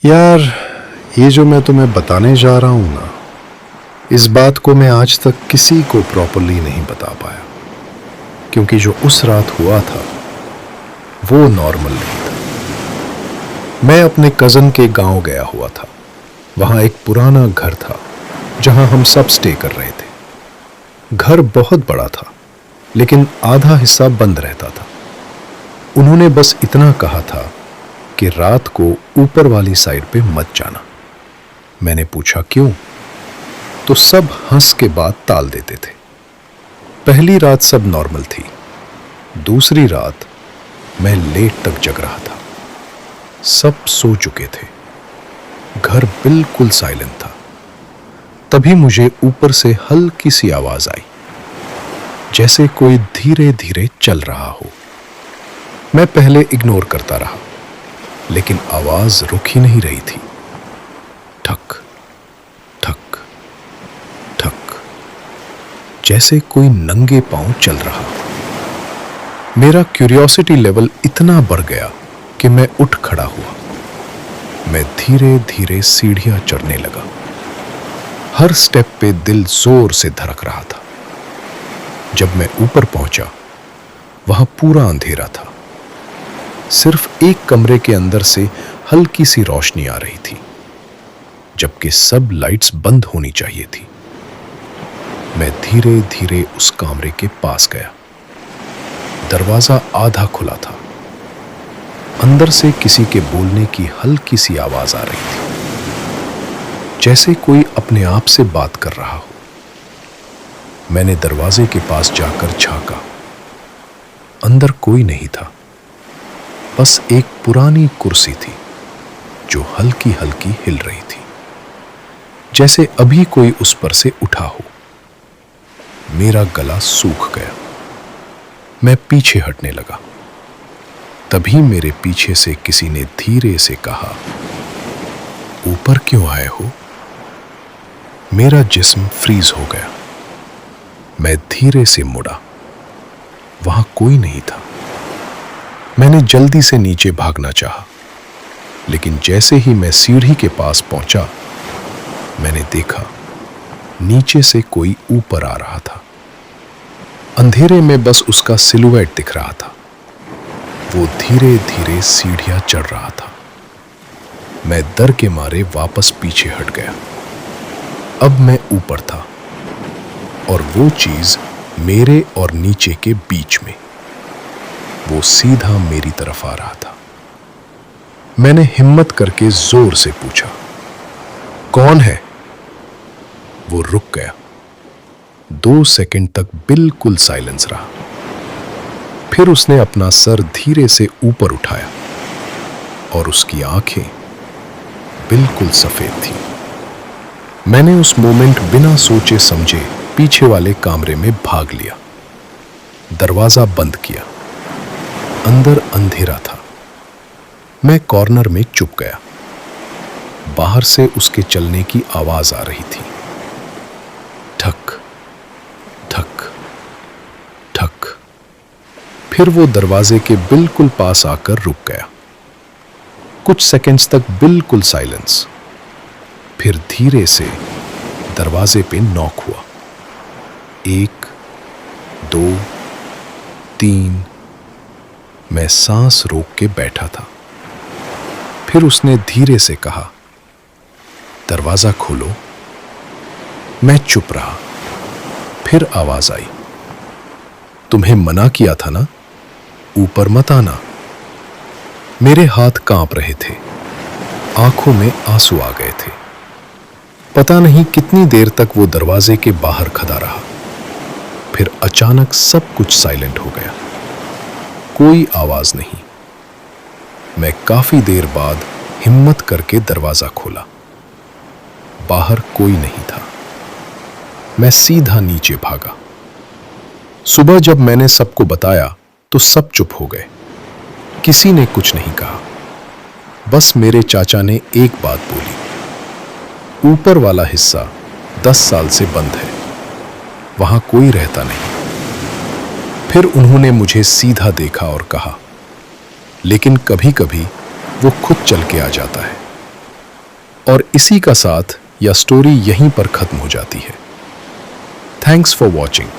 यार, ये जो मैं तुम्हें बताने जा रहा हूं ना, इस बात को मैं आज तक किसी को प्रॉपरली नहीं बता पाया, क्योंकि जो उस रात हुआ था वो नॉर्मल नहीं था। मैं अपने कजन के गांव गया हुआ था। वहां एक पुराना घर था जहां हम सब स्टे कर रहे थे। घर बहुत बड़ा था, लेकिन आधा हिस्सा बंद रहता था। उन्होंने बस इतना कहा था कि रात को ऊपर वाली साइड पे मत जाना। मैंने पूछा क्यों, तो सब हंस के बाद टाल देते थे। पहली रात सब नॉर्मल थी। दूसरी रात मैं लेट तक जग रहा था। सब सो चुके थे। घर बिल्कुल साइलेंट था। तभी मुझे ऊपर से हल्की सी आवाज आई, जैसे कोई धीरे धीरे चल रहा हो। मैं पहले इग्नोर करता रहा, लेकिन आवाज रुक ही नहीं रही थी। ठक ठक ठक, जैसे कोई नंगे पांव चल रहा। मेरा क्यूरियोसिटी लेवल इतना बढ़ गया कि मैं उठ खड़ा हुआ। मैं धीरे धीरे सीढ़ियां चढ़ने लगा। हर स्टेप पे दिल जोर से धड़क रहा था। जब मैं ऊपर पहुंचा, वहां पूरा अंधेरा था। सिर्फ एक कमरे के अंदर से हल्की सी रोशनी आ रही थी, जबकि सब लाइट्स बंद होनी चाहिए थी। मैं धीरे धीरे उस कमरे के पास गया। दरवाजा आधा खुला था। अंदर से किसी के बोलने की हल्की सी आवाज आ रही थी, जैसे कोई अपने आप से बात कर रहा हो। मैंने दरवाजे के पास जाकर झांका। अंदर कोई नहीं था। बस एक पुरानी कुर्सी थी जो हल्की हल्की हिल रही थी, जैसे अभी कोई उस पर से उठा हो। मेरा गला सूख गया। मैं पीछे हटने लगा। तभी मेरे पीछे से किसी ने धीरे से कहा, ऊपर क्यों आए हो? मेरा जिस्म फ्रीज हो गया। मैं धीरे से मुड़ा। वहां कोई नहीं था। मैंने जल्दी से नीचे भागना चाहा, लेकिन जैसे ही मैं सीढ़ी के पास पहुंचा, मैंने देखा नीचे से कोई ऊपर आ रहा था। अंधेरे में बस उसका सिलुएट दिख रहा था। वो धीरे धीरे सीढ़ियां चढ़ रहा था। मैं डर के मारे वापस पीछे हट गया। अब मैं ऊपर था, और वो चीज मेरे और नीचे के बीच में। वो सीधा मेरी तरफ आ रहा था। मैंने हिम्मत करके जोर से पूछा, कौन है? वो रुक गया। 2 सेकंड तक बिल्कुल साइलेंस रहा। फिर उसने अपना सर धीरे से ऊपर उठाया, और उसकी आंखें बिल्कुल सफेद थी। मैंने उस मोमेंट बिना सोचे समझे पीछे वाले कमरे में भाग लिया। दरवाजा बंद किया। अंदर अंधेरा था। मैं कॉर्नर में चुप गया। बाहर से उसके चलने की आवाज आ रही थी। ठक ठक ठक। फिर वो दरवाजे के बिल्कुल पास आकर रुक गया। कुछ सेकंड्स तक बिल्कुल साइलेंस। फिर धीरे से दरवाजे पे नॉक हुआ। 1 2 3। मैं सांस रोक के बैठा था। फिर उसने धीरे से कहा, दरवाजा खोलो। मैं चुप रहा। फिर आवाज आई, तुम्हें मना किया था ना, ऊपर मत आना। मेरे हाथ कांप रहे थे। आंखों में आंसू आ गए थे। पता नहीं कितनी देर तक वो दरवाजे के बाहर खड़ा रहा। फिर अचानक सब कुछ साइलेंट हो गया। कोई आवाज नहीं। मैं काफी देर बाद हिम्मत करके दरवाजा खोला। बाहर कोई नहीं था। मैं सीधा नीचे भागा। सुबह जब मैंने सबको बताया तो सब चुप हो गए। किसी ने कुछ नहीं कहा। बस मेरे चाचा ने एक बात बोली, ऊपर वाला हिस्सा 10 साल से बंद है, वहां कोई रहता नहीं। फिर उन्होंने मुझे सीधा देखा और कहा, लेकिन कभी कभी वो खुद चल के आ जाता है। और इसी का साथ या स्टोरी यहीं पर खत्म हो जाती है। Thanks for watching.